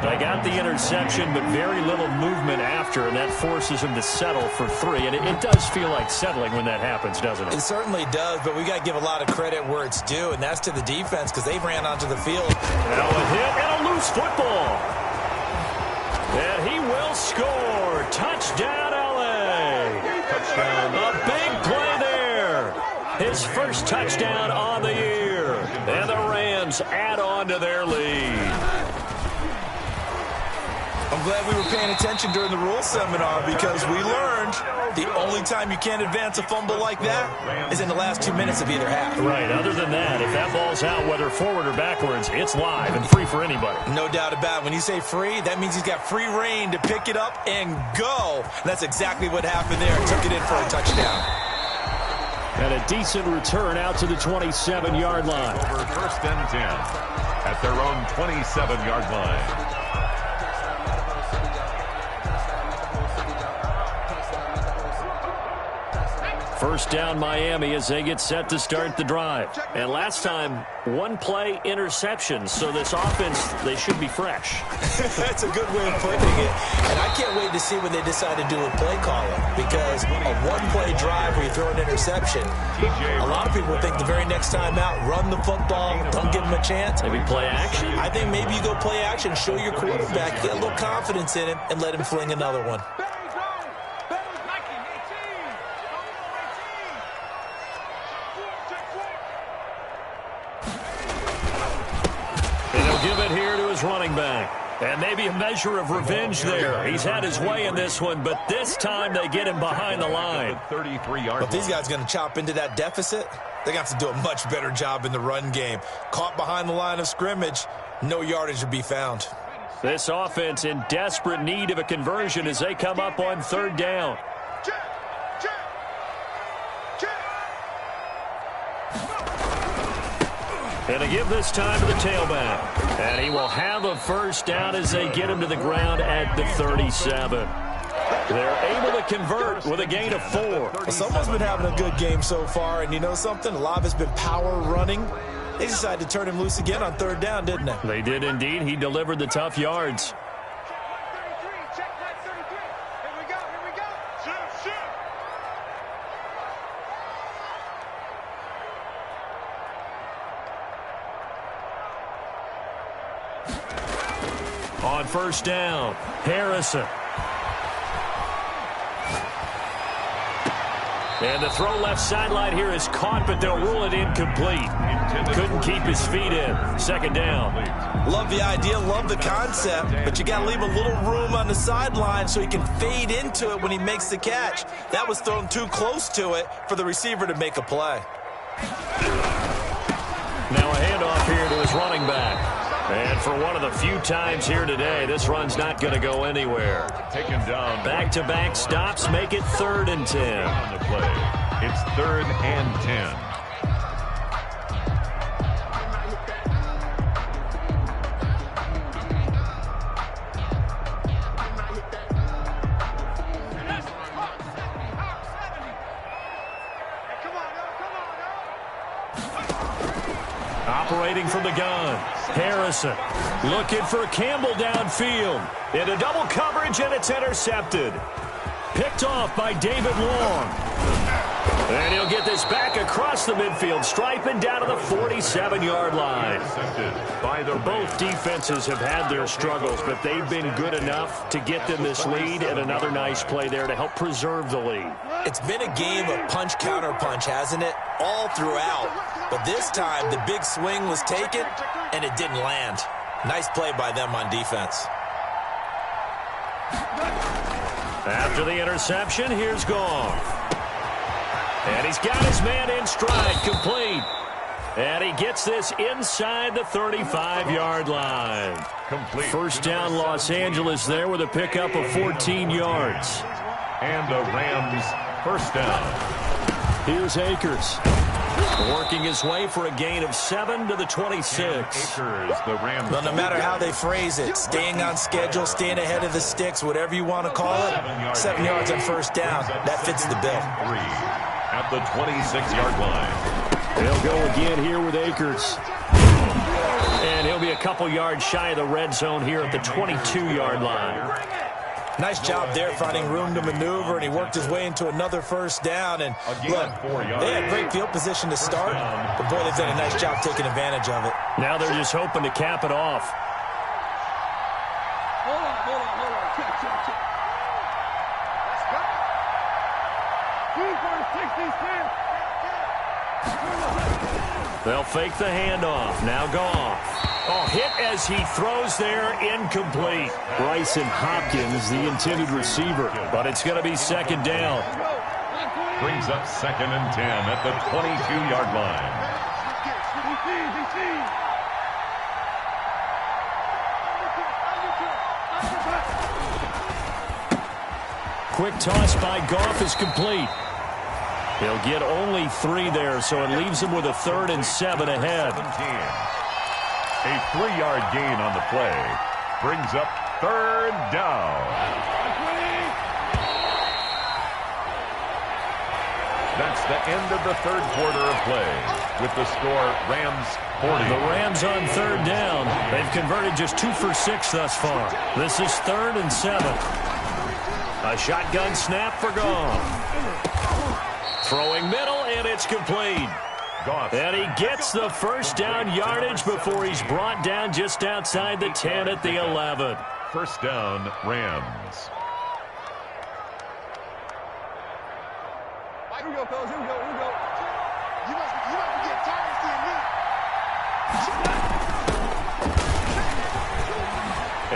[SPEAKER 2] They got the interception, but very little movement after, and that forces him to settle for 3. And it does feel like settling when that happens, doesn't it?
[SPEAKER 4] It certainly does, but we got to give a lot of credit where it's due, and that's to the defense because they ran onto the field.
[SPEAKER 2] Now a hit and a loose football. And he will score. Touchdown, L.A. Touchdown. A big play there. His first touchdown on the year. And the Rams add on to their lead.
[SPEAKER 4] I'm glad we were paying attention during the rules seminar because we learned the only time you can't advance a fumble like that is in the last 2 minutes of either half.
[SPEAKER 2] Right. Other than that, if that ball's out, whether forward or backwards, it's live and free for anybody.
[SPEAKER 4] No doubt about it. When you say free, that means he's got free reign to pick it up and go. And that's exactly what happened there. Took it in for a touchdown.
[SPEAKER 2] And a decent return out to the 27-yard line.
[SPEAKER 3] Over 1st and 10 at their own 27-yard line.
[SPEAKER 2] First down Miami as they get set to start the drive. And last time, 1 play interception. So this offense, they should be fresh.
[SPEAKER 4] That's a good way of putting it. And I can't wait to see what they decide to do with play calling. Because a 1-play drive where you throw an interception, a lot of people think the very next time out, run the football, don't give them a chance.
[SPEAKER 2] Maybe play action?
[SPEAKER 4] I think maybe you go play action, show your quarterback, get a little confidence in him, and let him fling another one.
[SPEAKER 2] Give it here to his running back. And maybe a measure of revenge there. He's had his way in this one, but this time they get him behind the line.
[SPEAKER 3] 33-yard.
[SPEAKER 4] If these guys are going to chop into that deficit, they're going to have to do a much better job in the run game. Caught behind the line of scrimmage, no yardage to be found.
[SPEAKER 2] This offense in desperate need of a conversion as they come up on 3rd down. And to give this time to the tailback. And he will have a first down as they get him to the ground at the 37. They're able to convert with a gain of 4.
[SPEAKER 4] Someone's been having a good game so far, and you know something? A lot of it's been power running. They decided to turn him loose again on 3rd down, didn't they?
[SPEAKER 2] They did indeed. He delivered the tough yards. On 1st down, Harrison. And the throw left sideline here is caught, but they'll rule it incomplete. Couldn't keep his feet in. Second down.
[SPEAKER 4] Love the idea, love the concept, but you got to leave a little room on the sideline so he can fade into it when he makes the catch. That was thrown too close to it for the receiver to make a play.
[SPEAKER 2] Now a handoff here to his running back. And for one of the few times here today, this run's not going to go anywhere.
[SPEAKER 3] Taken down.
[SPEAKER 2] Back-to-back stops make it 3rd and 10.
[SPEAKER 3] On the play. It's 3rd and 10.
[SPEAKER 2] Operating from the gun, Harrison looking for Campbell downfield. Into double coverage, and it's intercepted. Picked off by David Long. And he'll get this back across the midfield stripe and down to the 47-yard line. Both defenses have had their struggles, but they've been good enough to get them this lead, and another nice play there to help preserve the lead.
[SPEAKER 4] It's been a game of punch-counter-punch, hasn't it? All throughout. But this time, the big swing was taken, and it didn't land. Nice play by them on defense.
[SPEAKER 2] After the interception, here's Goff. And he's got his man in stride, complete. And he gets this inside the 35-yard line.
[SPEAKER 3] Complete.
[SPEAKER 2] First down, Los Angeles there with a pickup of 14 yards.
[SPEAKER 3] And the Rams first down.
[SPEAKER 2] Here's Akers. Working his way for a gain of 7 to the 26.
[SPEAKER 3] Akers, the Rams.
[SPEAKER 4] Well, no matter how they phrase it, staying on schedule, staying ahead of the sticks, whatever you want to call it, 7 yards on first down, that fits the bill.
[SPEAKER 3] 3 at the 26-yard line.
[SPEAKER 2] They'll go again here with Akers. And he'll be a couple yards shy of the red zone here at the 22-yard line.
[SPEAKER 4] Nice job there finding room to maneuver, and he worked his way into another first down. And look, they had great field position to start, but boy, they've done a nice job taking advantage of it.
[SPEAKER 2] Now they're just hoping to cap it off.
[SPEAKER 6] Hold on. Check. Let's go. 2 for 66.
[SPEAKER 2] They'll fake the handoff. Now Goff. Oh, hit as he throws there, incomplete. Bryson Hopkins, the intended receiver, but it's going to be second down.
[SPEAKER 3] Brings up 2nd and 10 at the 22-yard line.
[SPEAKER 2] Quick toss by Goff is complete. He'll get only 3 there, so it leaves him with a 3rd and 7 ahead.
[SPEAKER 3] 17. A 3-yard gain on the play. Brings up 3rd down. That's the end of the 3rd quarter of play. With the score, Rams 40.
[SPEAKER 2] The Rams on 3rd down. They've converted just 2 for 6 thus far. This is 3rd and 7. A shotgun snap for Goff. Throwing middle, and it's complete.
[SPEAKER 3] Goff.
[SPEAKER 2] And he gets the first down yardage before he's brought down just outside the 10 at the 11.
[SPEAKER 3] First down, Rams.
[SPEAKER 6] Here we go, fellas. Here we go. You must be getting tired of seeing me.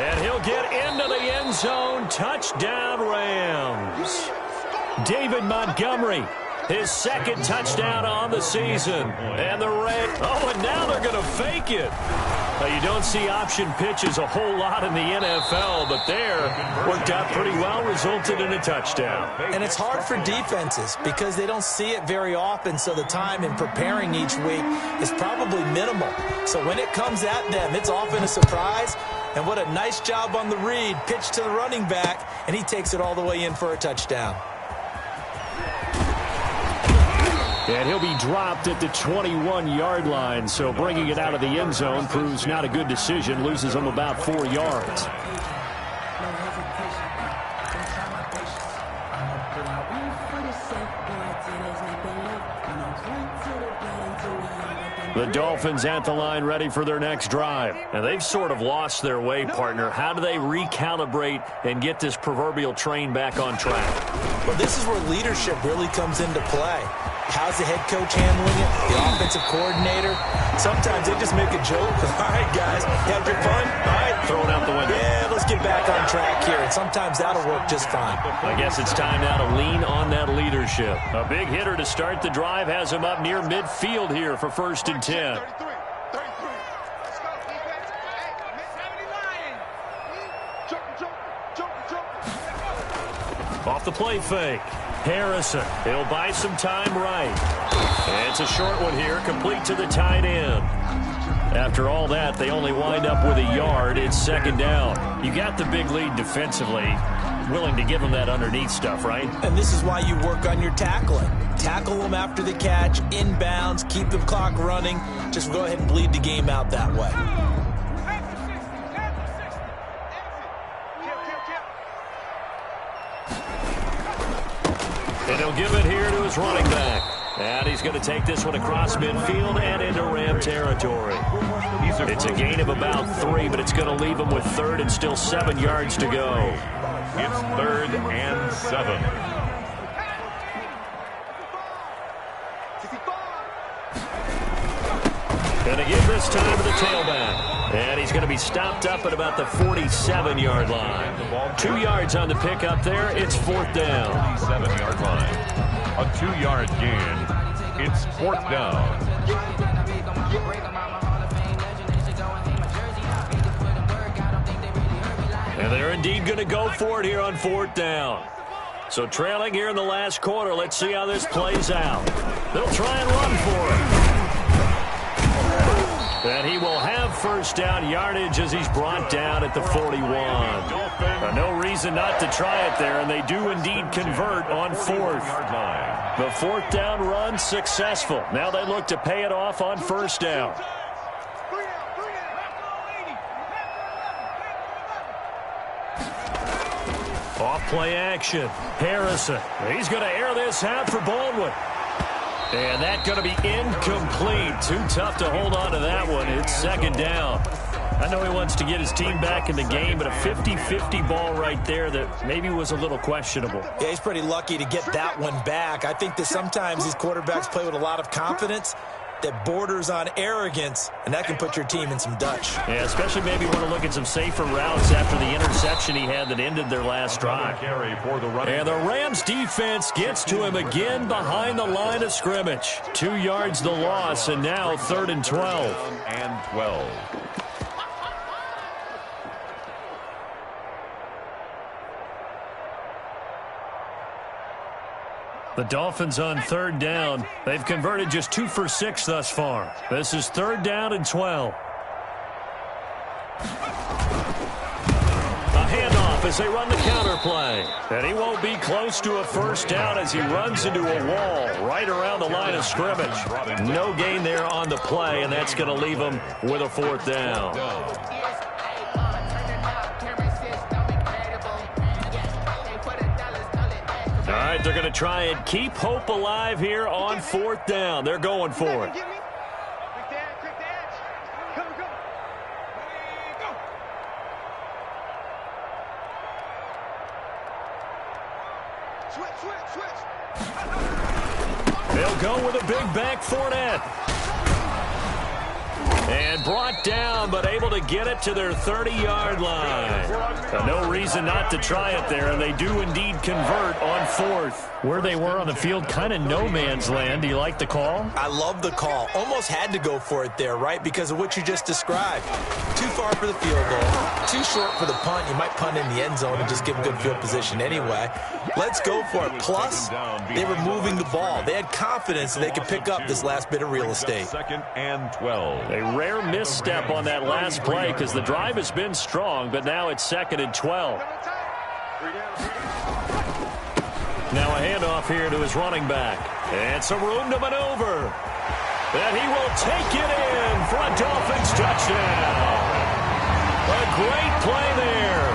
[SPEAKER 2] And he'll get into the end zone. Touchdown, Rams. David Montgomery. His 2nd touchdown on the season. And the Rams. Oh, and now they're going to fake it. Now, you don't see option pitches a whole lot in the NFL, but there worked out pretty well, resulted in a touchdown.
[SPEAKER 4] And it's hard for defenses because they don't see it very often, so the time in preparing each week is probably minimal. So when it comes at them, it's often a surprise. And what a nice job on the read. Pitch to the running back, and he takes it all the way in for a touchdown.
[SPEAKER 2] And he'll be dropped at the 21-yard line, so bringing it out of the end zone proves not a good decision, loses him about 4 yards. The Dolphins at the line ready for their next drive. And they've sort of lost their way, partner. How do they recalibrate and get this proverbial train back on track?
[SPEAKER 4] Well, this is where leadership really comes into play. How's the head coach handling it? The offensive coordinator? Sometimes they just make a joke. All right, guys, you have your fun? All right.
[SPEAKER 2] Throw it out the window.
[SPEAKER 4] Yeah, let's get back on track here. And sometimes that'll work just fine.
[SPEAKER 2] I guess it's time now to lean on that leadership. A big hitter to start the drive has him up near midfield here for 1st and 10. Off the play fake. Harrison, he'll buy some time right. And it's a short one here, complete to the tight end. After all that, they only wind up with a yard. It's 2nd down. You got the big lead defensively. Willing to give them that underneath stuff, right?
[SPEAKER 4] And this is why you work on your tackling. Tackle them after the catch, inbounds, keep the clock running. Just go ahead and bleed the game out that way.
[SPEAKER 2] And he'll give it here to his running back. And he's going to take this one across midfield and into Ram territory. It's a gain of about 3, but it's going to leave him with 3rd and still 7 yards to go.
[SPEAKER 3] It's 3rd and 7.
[SPEAKER 2] And again this time to the tailback. And he's going to be stopped up at about the 47-yard line. 2 yards on the pickup there. It's 4th down.
[SPEAKER 3] 47-yard line. A 2-yard gain. It's 4th down.
[SPEAKER 2] And they're indeed going to go for it here on 4th down. So trailing here in the last quarter. Let's see how this plays out. They'll try and run for it. And he will have 1st down yardage as he's brought down at the 41. No reason not to try it there, and they do indeed convert on 4th. The 4th down run successful. Now they look to pay it off on 1st down. Off play action. Harrison. He's going to air this out for Baldwin. And that's going to be incomplete. Too tough to hold on to that one. It's 2nd down. I know he wants to get his team back in the game, but a 50-50 ball right there that maybe was a little questionable.
[SPEAKER 4] Yeah, he's pretty lucky to get that one back. I think that sometimes these quarterbacks play with a lot of confidence that borders on arrogance, and that can put your team in some Dutch.
[SPEAKER 2] Yeah, especially maybe want to look at some safer routes after the interception he had that ended their last drive. And the Rams defense gets to him again behind the line of scrimmage. 2 yards the loss, and now 3rd and 12.
[SPEAKER 3] And 12.
[SPEAKER 2] The Dolphins on 3rd down. They've converted just 2 for 6 thus far. This is 3rd down and 12. A handoff as they run the counter play. And he won't be close to a 1st down as he runs into a wall right around the line of scrimmage. No gain there on the play, and that's going to leave him with a 4th down. All right, they're going to try and keep hope alive here on 4th down. They're going for it. They'll go with a big back Fournette. And brought down, but able to get it to their 30-yard line. No reason not to try it there, and they do indeed convert on 4th. Where they were on the field, kind of no man's land. Do you like the call?
[SPEAKER 4] I love the call. Almost had to go for it there, right, because of what you just described. Too far for the field goal, too short for the punt. You might punt in the end zone and just give them good field position anyway. Let's go for it. Plus, they were moving the ball. They had confidence that they could pick up this last bit of real estate.
[SPEAKER 3] 2nd and 12.
[SPEAKER 2] A rare misstep on that last play because the drive has been strong, but now it's 2nd and 12. Now a handoff here to his running back. And some room to maneuver. And he will take it in for a Dolphins touchdown. A great play there.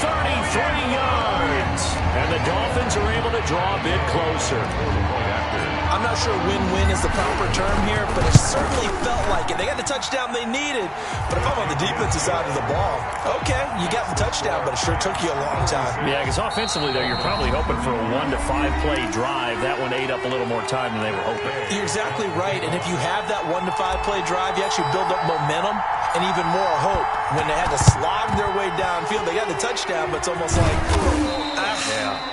[SPEAKER 2] 33 yards. And And the Dolphins are able to draw a bit closer.
[SPEAKER 4] I'm not sure win-win is the proper term here, but it certainly felt like it. They got the touchdown they needed, but if I'm on the defensive side of the ball, okay, you got the touchdown, but it sure took you a long time.
[SPEAKER 2] Yeah, because offensively, though, you're probably hoping for a 1 to 5 play drive. That one ate up a little more time than they were hoping.
[SPEAKER 4] You're exactly right, and if you have that 1 to 5 play drive, you actually build up momentum and even more hope. When they had to slog their way downfield, they got the touchdown, but it's almost like,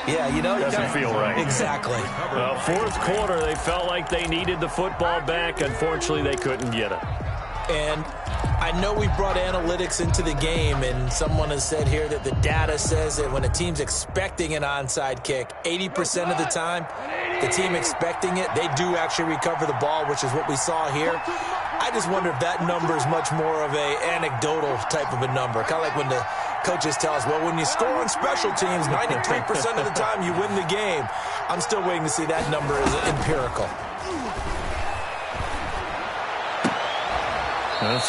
[SPEAKER 4] yeah, you know,
[SPEAKER 2] doesn't feel right.
[SPEAKER 4] Exactly.
[SPEAKER 2] Well, fourth quarter, they felt like they needed the football back. Unfortunately, they couldn't get it.
[SPEAKER 4] And I know we brought analytics into the game, and someone has said here that the data says that when a team's expecting an onside kick, 80% of the time, the team expecting it, they do actually recover the ball, which is what we saw here. I just wonder if that number is much more of a anecdotal type of a number. Kind of like when the coaches tell us, well, when you score on special teams, 93% of the time you win the game. I'm still waiting to see that number as empirical.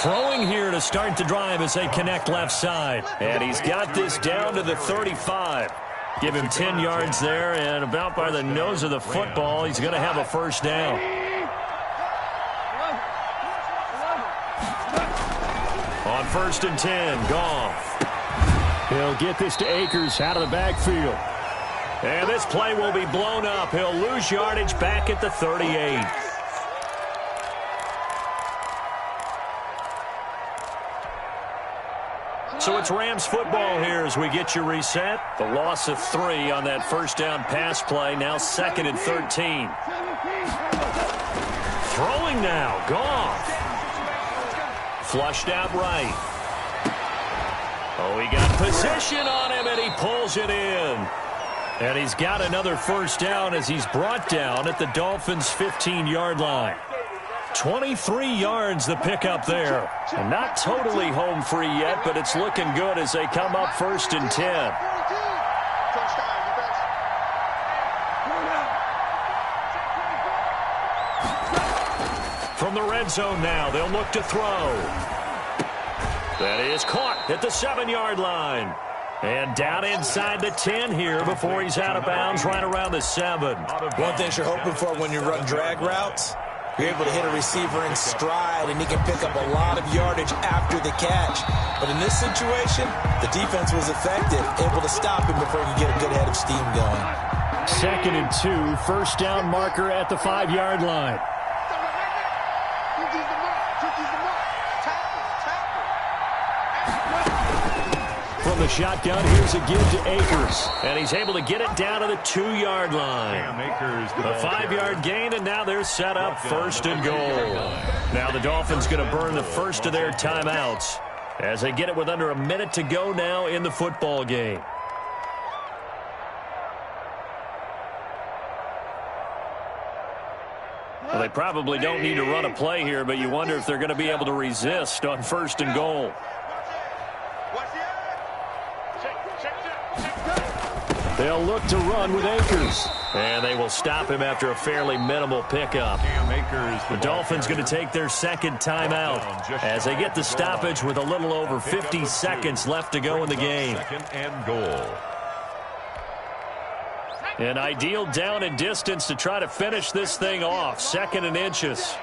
[SPEAKER 2] Throwing here to start the drive as they connect left side. And he's got this down to the 35. Give him 10 yards there, and about by the nose of the football, he's going to have a first down. On 1st and 10, Goff. He'll get this to Akers out of the backfield. And this play will be blown up. He'll lose yardage back at the 38. So it's Rams football here as we get you reset. The loss of 3 on that first down pass play. Now 2nd and 13. Throwing now, Goff. Flushed out right. Oh, he got position on him, and he pulls it in. And he's got another first down as he's brought down at the Dolphins' 15-yard line. 23 yards the pickup there. And not totally home free yet, but it's looking good as they come up 1st and 10. From the red zone now, they'll look to throw. That is caught at the 7-yard line. And down inside the 10 here before he's out of bounds right around the 7.
[SPEAKER 4] One thing you're hoping for when you run drag routes, you're able to hit a receiver in stride, and he can pick up a lot of yardage after the catch. But in this situation, the defense was effective, able to stop him before he could get a good head of steam going.
[SPEAKER 2] 2nd and 2, first down marker at the 5-yard line. From the shotgun, here's a give to Akers. And he's able to get it down to the 2-yard line. A 5-yard gain, and now they're set up 1st and goal. Now the Dolphins going to burn the first of their timeouts as they get it with under a minute to go now in the football game. Well, they probably don't need to run a play here, but you wonder if they're going to be able to resist on 1st and goal. They'll look to run with Akers. And they will stop him after a fairly minimal pickup. The Dolphins going to take their 2nd timeout as they get the stoppage with a little over 50 seconds left to go in the game.
[SPEAKER 3] 2nd and goal.
[SPEAKER 2] An ideal down and distance to try to finish this thing off. 2nd and inches.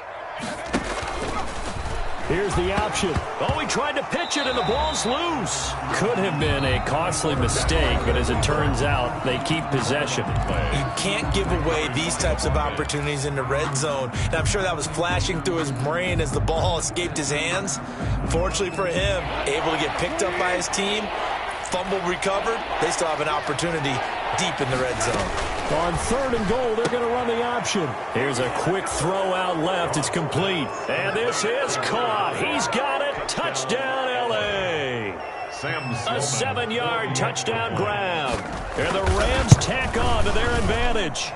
[SPEAKER 2] Here's the option. Oh, he tried to pitch it, and the ball's loose. Could have been a costly mistake, but as it turns out, they keep possession.
[SPEAKER 4] You can't give away these types of opportunities in the red zone. And I'm sure that was flashing through his brain as the ball escaped his hands. Fortunately for him, able to get picked up by his team, fumble recovered. They still have an opportunity deep in the red zone.
[SPEAKER 2] On 3rd and goal, they're going to run the option. Here's a quick throw out left. It's complete. And this is caught. He's got it. Touchdown, L.A. A 7-yard touchdown grab. And the Rams tack on to their advantage.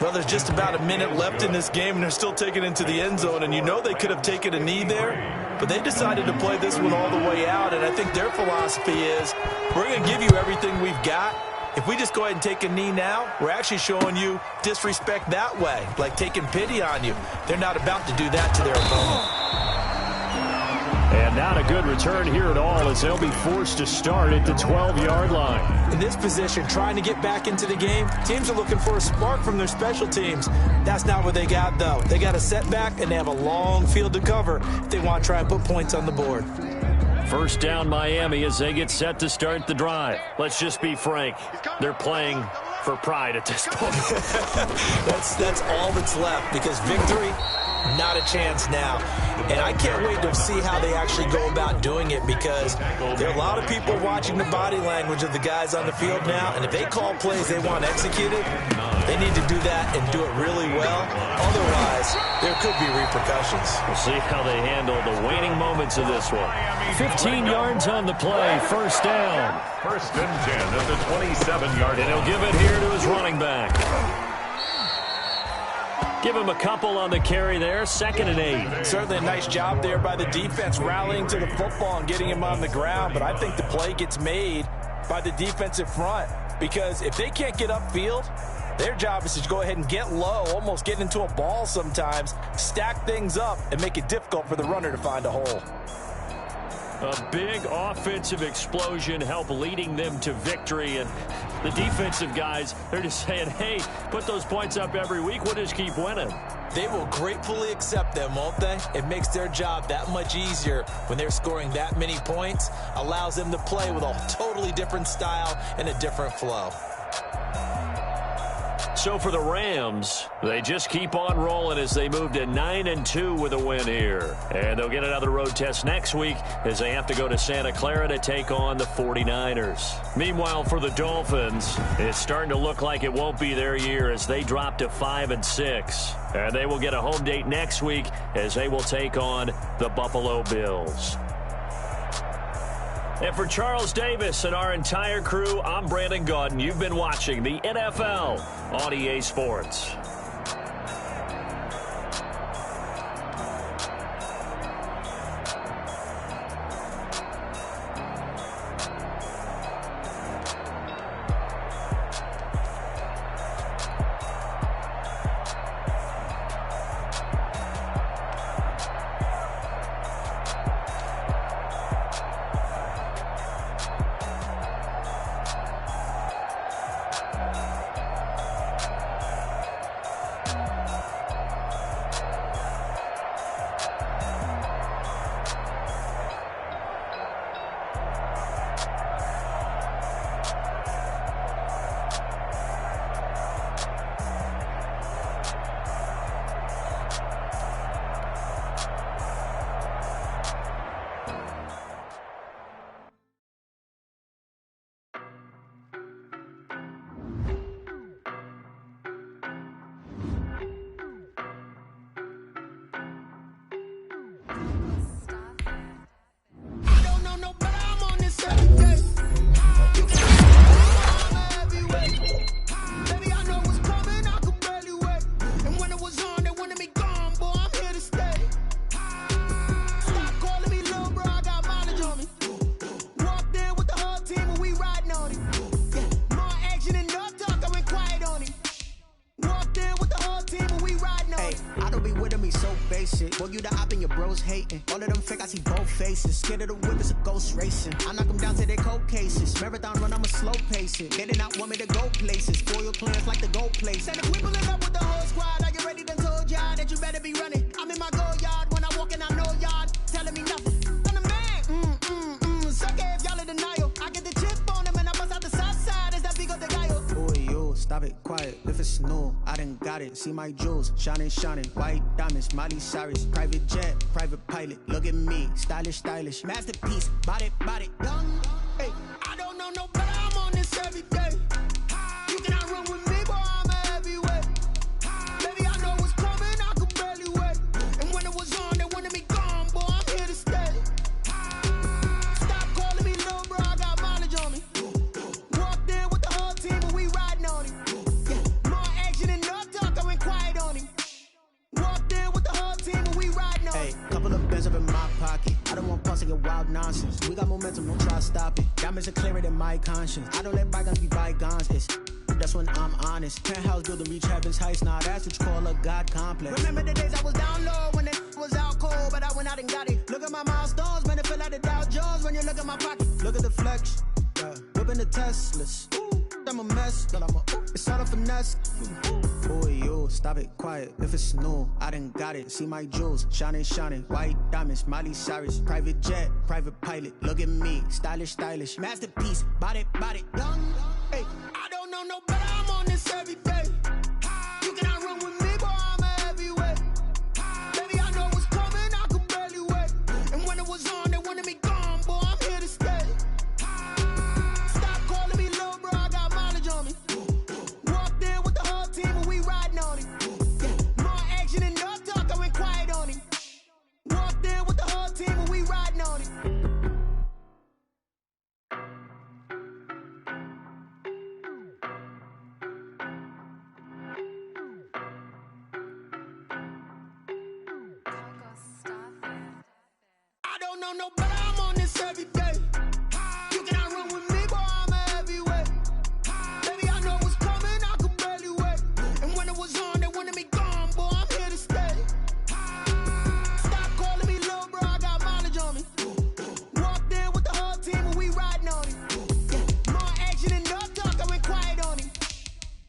[SPEAKER 4] Well, there's just about a minute left in this game, and they're still taking it into the end zone. And you know they could have taken a knee there, but they decided to play this one all the way out. And I think their philosophy is, we're going to give you everything we've got. If we just go ahead and take a knee now, we're actually showing you disrespect that way, like taking pity on you. They're not about to do that to their opponent.
[SPEAKER 2] And not a good return here at all as they'll be forced to start at the 12-yard line.
[SPEAKER 4] In this position, trying to get back into the game, teams are looking for a spark from their special teams. That's not what they got, though. They got a setback, and they have a long field to cover if they want to try and put points on the board.
[SPEAKER 2] First down Miami as they get set to start the drive. Let's just be frank. They're playing for pride at this point.
[SPEAKER 4] That's all that's left because victory, not a chance now. And I can't wait to see how they actually go about doing it because there are a lot of people watching the body language of the guys on the field now, and if they call plays they want executed, they need to do that and do it really well. Otherwise, there could be repercussions.
[SPEAKER 2] We'll see how they handle the waning moments of this one. 15 yards on the play, first down.
[SPEAKER 3] First and 10 at the 27-yard line.
[SPEAKER 2] And he'll give it here to his running back. Give him a couple on the carry there, 2nd and 8.
[SPEAKER 4] Certainly a nice job there by the defense rallying to the football and getting him on the ground, but I think the play gets made by the defensive front because if they can't get upfield, their job is to go ahead and get low, almost get into a ball sometimes, stack things up, and make it difficult for the runner to find a hole.
[SPEAKER 2] A big offensive explosion helped leading them to victory. And the defensive guys, they're just saying, hey, put those points up every week. We'll just keep winning.
[SPEAKER 4] They will gratefully accept them, won't they? It makes their job that much easier when they're scoring that many points. Allows them to play with a totally different style and a different flow.
[SPEAKER 2] So for the Rams, they just keep on rolling as they move to 9-2 with a win here. And they'll get another road test next week as they have to go to Santa Clara to take on the 49ers. Meanwhile, for the Dolphins, it's starting to look like it won't be their year as they drop to 5-6. And they will get a home date next week as they will take on the Buffalo Bills. And for Charles Davis and our entire crew, I'm Brandon Gaudin. You've been watching the NFL on EA Sports.
[SPEAKER 1] Boy, you the op and your bros hating. All of them fake, I see both faces. Scared of the whip, it's a ghost racing. I knock them down to their cold cases. Marathon run, I'ma slow pace it. They did not want me to go places. Spoil plans like the gold place. And if we pulling up with the whole squad, are you ready? Done told y'all that you better be running. I'm in my go yard. When I walk in, I know y'all telling me nothing. I'm the man. Suck it if y'all in denial. I get the chip on them and I bust out the south side. Is that big of the guy? Boy, yo, stop it, quiet. If it's new, I done got it. See my jewels, shining. White diamonds, Miley Cyrus. Private jet, private pilot. Look at me, stylish. Masterpiece, body, young. Hey, I don't know no better. I'm on this every day. You cannot run with me, boy. I'm a heavyweight. Baby, I know what's coming. I could barely wait. And when it was on, they wanted me gone, boy. I'm here to stay. Stop calling me little bro. I got mileage on me. Walked in with the whole team, and we riding on him. Yeah, more action and no talk. I went quiet on him. Walked in with the whole team and we riding on. Hey, couple of bins up in my pocket. I don't want pulse to get wild nonsense. We got momentum, don't try to stop it. Diamonds are clearer than my conscience. I don't let bygones be bygones. That's when I'm honest. Penthouse building, reach heaven's heights. Now that's what you call a God complex. Remember the days I was down low when they was out cold, but I went out and got it. Look at my milestones, man, it feel like the Dow Jones when you look at my pocket. Look at the flex, yeah. Whipping the Teslas. I'm a mess, but it's all a finesse. Boy, you stop it quiet. If it's new, I done got it. See my jewels, shining, shining. White diamonds, Miley Cyrus. Private jet, private pilot. Look at me, stylish, stylish. Masterpiece, body, young. Hey, I don't know no better. I'm on this every day. You cannot run with me, boy. I'm a heavyweight. Baby, I know what's coming. I could barely wait. And when it was on, they wanted me gone, boy. I'm here to stay. Stop calling me little bro. I got mileage on me. Walked in with the whole team and we riding on it. Yeah. More action and no talk. I went quiet on it. Walked in with the whole team and we riding on it. I don't know no better. I'm on this every day. You cannot run with me, boy. I'm a heavyweight. Baby, I know what's coming. I could barely wait. And when it was on, they wanted me gone, boy. I'm here to stay. Stop calling me little bro. I got mileage on me. Walked in with the whole team and we riding on it. Yeah. More action and no talk. I went quiet on it.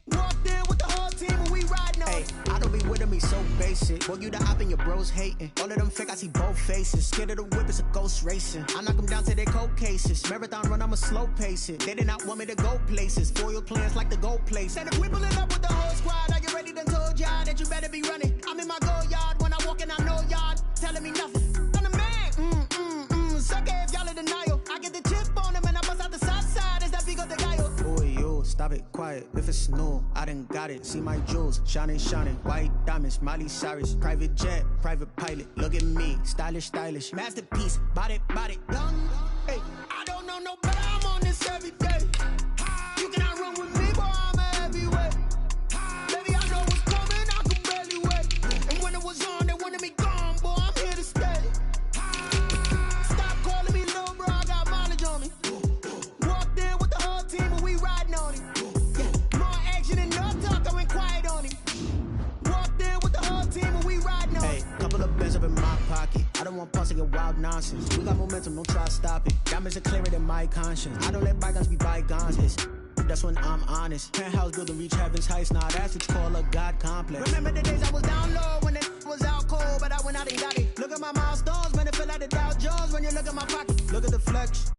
[SPEAKER 1] Walked in with the whole team and we riding on it. I don't be with me so basic. Boy, you the op and your bros hating. All of them fake, I see both faces. Scared of the whip, it's a ghost racing. I knock them down to their cold cases. Marathon run, I'ma slow pace it. They did not want me to go places. Foil plans like the gold place. And if we pulling up with the whole squad, are you ready? Done told y'all that you better be running. I'm in my go yard. When I walk in, I know y'all telling me nothing. I'm the man. Sucker if y'all in denial. I get the chip on him and I bust out the south side. Is that Figo de Gallo? Boy, you stop it quiet. If it's new, I done got it. See my jewels, shining, shining. White diamonds, Miley Cyrus. Private jet, private pilot. Look at me, stylish, stylish. Masterpiece, body, young. Hey, I don't know no better. I'm on this every day. You cannot run with me, boy. I'm a heavyweight. Baby, I know what's coming. I could barely wait. And when it was on, they wanted me gone, boy. I'm here to stay. Stop calling me little bro. I got mileage on me. Walked in with the whole team and we riding on it. Yeah. More action and no talk. I went quiet on it. Walked in with the whole team and we riding on it. Hey, couple of bands up in my pocket. I don't want pause to get wild nonsense. We got momentum, don't try to stop it. Diamonds are clearer than my conscience. I don't let bygones be bygones. That's when I'm honest. Penthouse building reach heaven's heights. Nah, that's what you call a God complex. Remember the days I was down low when it was out cold, but I went out and got it. Look at my milestones, man, it feel like the Dow Jones when you look at my pocket. Look at the flex.